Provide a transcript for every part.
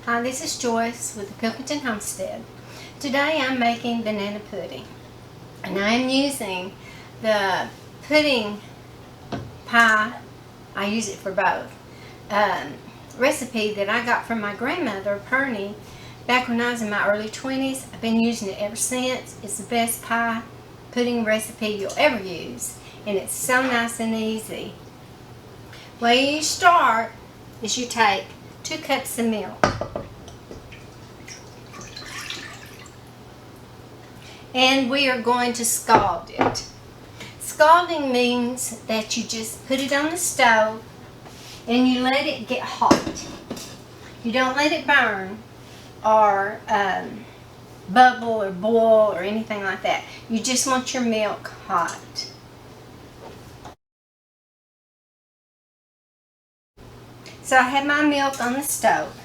Hi, this is Joyce with the Pilkington Homestead. Today I'm making banana pudding, and I'm using the pudding pie, I use it for both, recipe that I got from my grandmother, Pernie, back when I was in my early 20s. I've been using it ever since. It's the best pie pudding recipe you'll ever use, and it's so nice and easy. Where you start is you take 2 cups of milk. And we are going to scald it. Scalding means that you just put it on the stove and you let it get hot. You don't let it burn or bubble or boil or anything like that. You just want your milk hot. So I have my milk on the stove.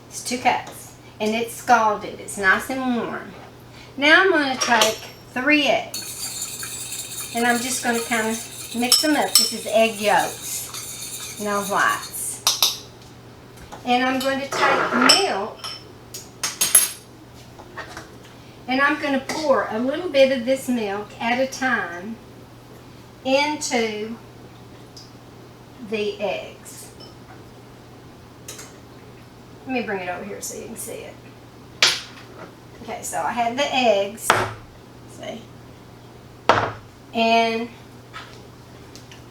It's 2 cups and it's scalded. It's nice and warm. Now I'm going to take 3 eggs, and I'm just going to kind of mix them up. This is egg yolks, no whites. And I'm going to take milk, and I'm going to pour a little bit of this milk at a time into the eggs. Let me bring it over here so you can see it. Okay, so I have the eggs, see, and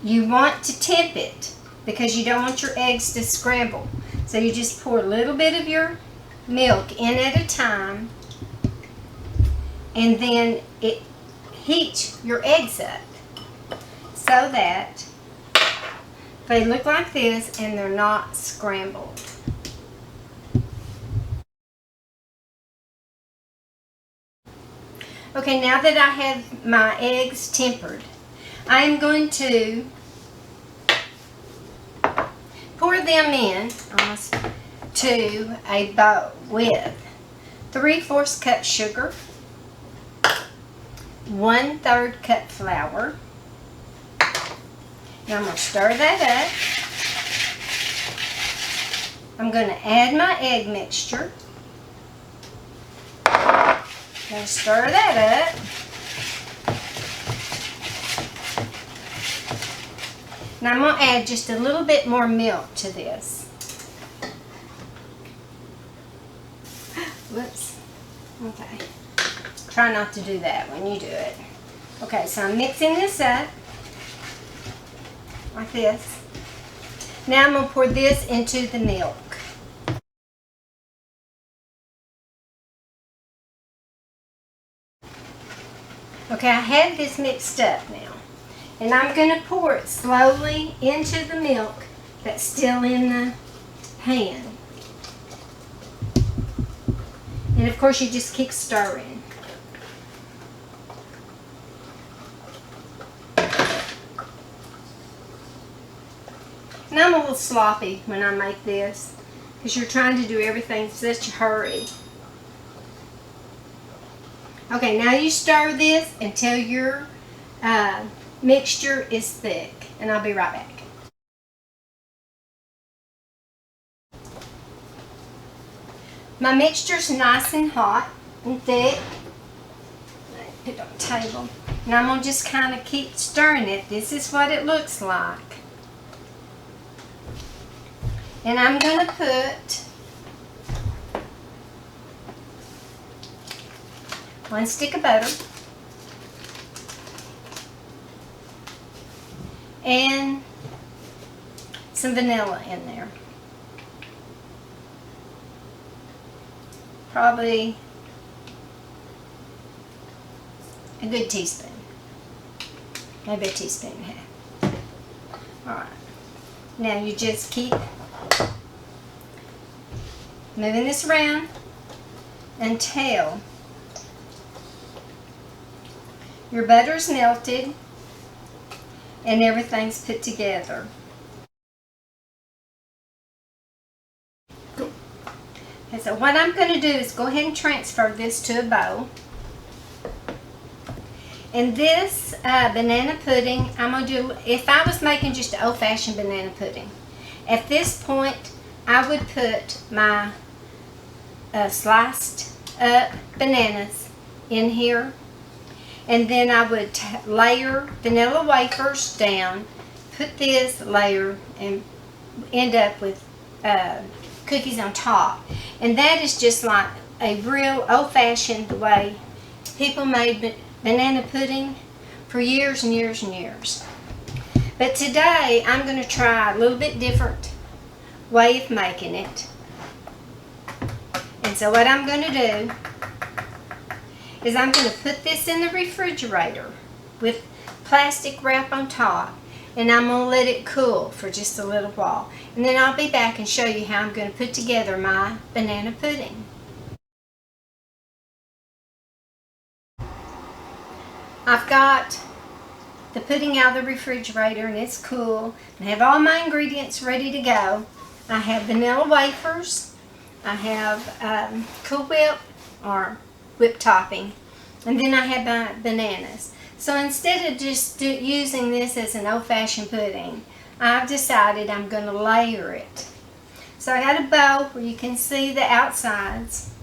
you want to temp it because you don't want your eggs to scramble. So you just pour a little bit of your milk in at a time, and then it heats your eggs up so that they look like this and they're not scrambled. Okay, now that I have my eggs tempered, I'm going to pour them in to a bowl with 3/4 cup sugar, 1/3 cup flour. Now I'm going to stir that up. I'm going to add my egg mixture. Now stir that up. Now I'm going to add just a little bit more milk to this. Whoops. Okay. Try not to do that when you do it. Okay, so I'm mixing this up like this. Now I'm going to pour this into the milk. Okay, I have this mixed up now, and I'm going to pour it slowly into the milk that's still in the pan. And of course you just keep stirring. And I'm a little sloppy when I make this because you're trying to do everything in such a hurry. Okay, now you stir this until your mixture is thick, and I'll be right back. My mixture's nice and hot and thick. Let me put it on the table. And I'm going to just kind of keep stirring it. This is what it looks like. And I'm going to put 1 stick of butter and some vanilla in there. Probably a good teaspoon. Maybe a teaspoon and a half. Alright. Now you just keep moving this around until your butter's melted and everything's put together. Okay, so what I'm going to do is go ahead and transfer this to a bowl. And this banana pudding, I'm going to do, if I was making just an old-fashioned banana pudding, at this point I would put my sliced up bananas in here. And then I would layer vanilla wafers down, put this layer, and end up with cookies on top. And that is just like a real old-fashioned, the way people made banana pudding for years and years and years. But today I'm going to try a little bit different way of making it. And so what I'm going to do is I'm going to put this in the refrigerator with plastic wrap on top, and I'm going to let it cool for just a little while. And then I'll be back and show you how I'm going to put together my banana pudding. I've got the pudding out of the refrigerator and it's cool. I have all my ingredients ready to go. I have vanilla wafers. I have Cool Whip or whipped topping, and then I have my bananas. So instead of just using this as an old-fashioned pudding, I've decided I'm going to layer it. So I got a bowl where you can see the outsides,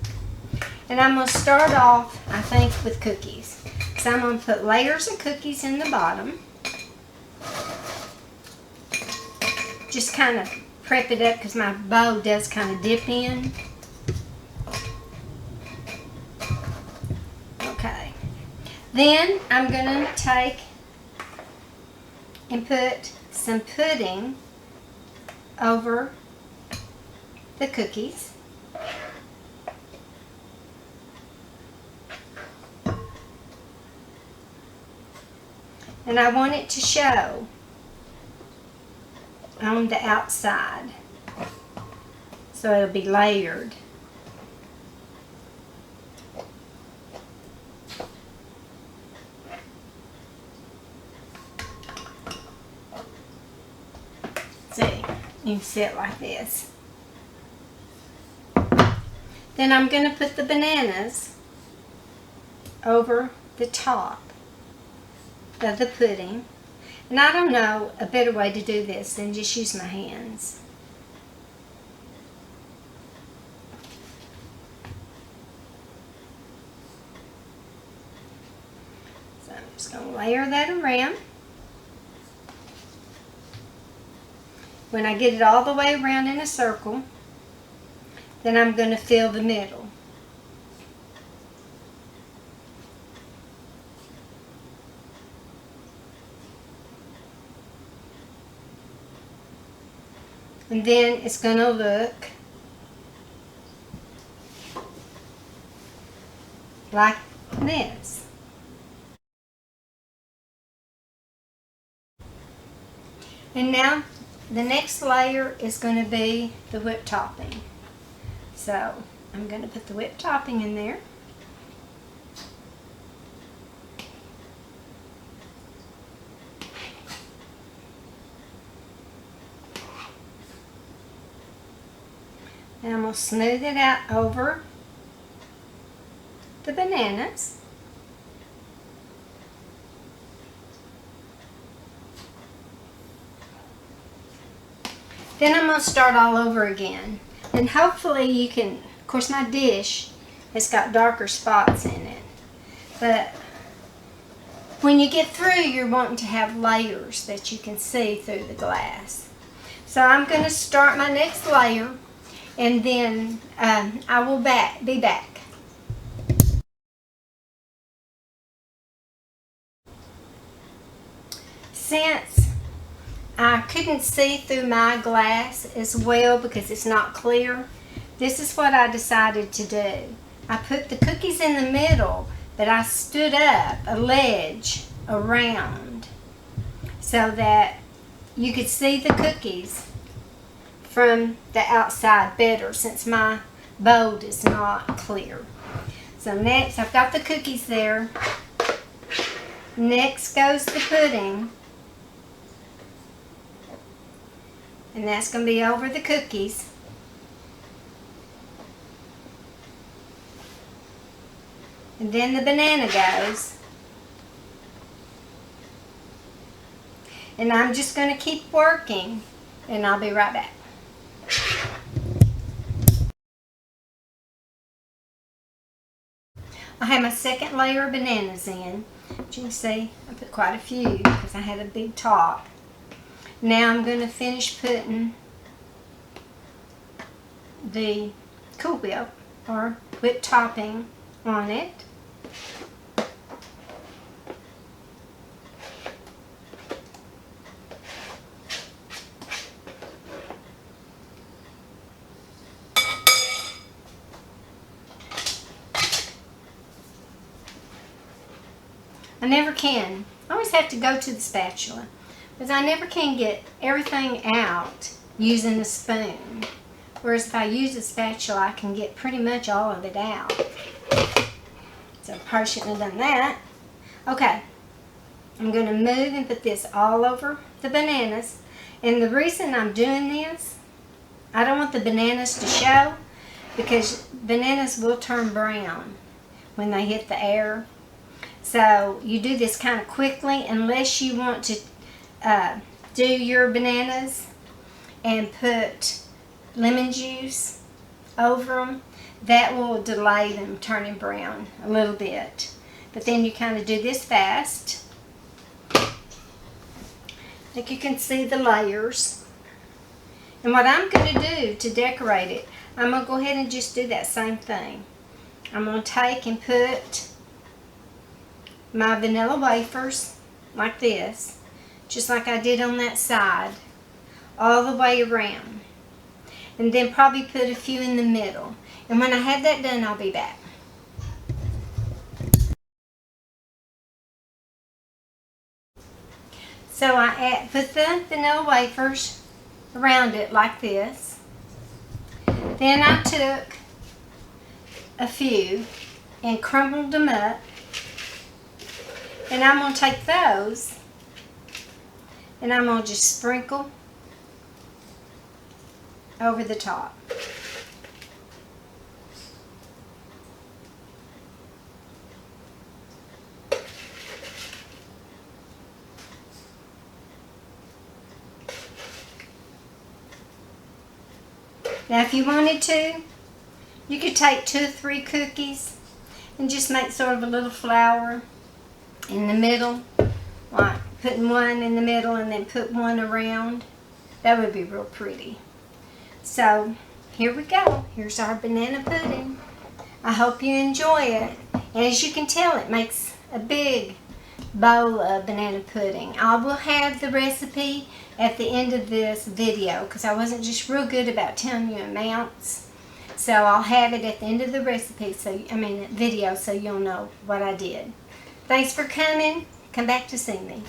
and I'm going to start off, I think, with cookies. So I'm going to put layers of cookies in the bottom. Just kind of prep it up because my bowl does kind of dip in. Okay. Then I'm going to take and put some pudding over the cookies. And I want it to show on the outside, so it'll be layered. See, you can see it like this. Then I'm going to put the bananas over the top of the pudding. And I don't know a better way to do this than just use my hands. So I'm just going to layer that around. When I get it all the way around in a circle, then I'm going to fill the middle. And then it's going to look like this. And now the next layer is going to be the whipped topping. So I'm going to put the whipped topping in there. And I'm going to smooth it out over the bananas. Then I'm going to start all over again. And hopefully you can, of course my dish has got darker spots in it. But when you get through, you're wanting to have layers that you can see through the glass. So I'm going to start my next layer, and then I will be back. Since I couldn't see through my glass as well because it's not clear, this is what I decided to do. I put the cookies in the middle, but I stood up a ledge around so that you could see the cookies from the outside better, since my bowl is not clear. So next, I've got the cookies there. Next goes the pudding. And that's going to be over the cookies. And then the banana goes. And I'm just going to keep working, and I'll be right back. I have my second layer of bananas in. As you can see, I put quite a few because I had a big top. Now I'm going to finish putting the Cool Whip or whipped topping on it. I never can. I always have to go to the spatula because I never can get everything out using the spoon. Whereas if I use a spatula, I can get pretty much all of it out. So I probably shouldn't have done that. Okay, I'm going to move and put this all over the bananas. And the reason I'm doing this, I don't want the bananas to show because bananas will turn brown when they hit the air. So you do this kind of quickly unless you want to do your bananas and put lemon juice over them. That will delay them turning brown a little bit. But then you kind of do this fast. Like you can see the layers. And what I'm going to do to decorate it, I'm going to go ahead and just do that same thing. I'm going to take and put my vanilla wafers like this, just like I did on that side, all the way around. And then probably put a few in the middle. And when I have that done, I'll be back. So I put the vanilla wafers around it like this. Then I took a few and crumbled them up. And I'm going to take those and I'm going to just sprinkle over the top. Now if you wanted to, you could take 2 or 3 cookies and just make sort of a little flower in the middle, like putting one in the middle and then put one around. That would be real pretty. So here we go. Here's our banana pudding. I hope you enjoy it. And as you can tell, it makes a big bowl of banana pudding. I will have the recipe at the end of this video because I wasn't just real good about telling you amounts. So I'll have it at the end of the recipe, video, so you'll know what I did. Thanks for coming. Come back to see me.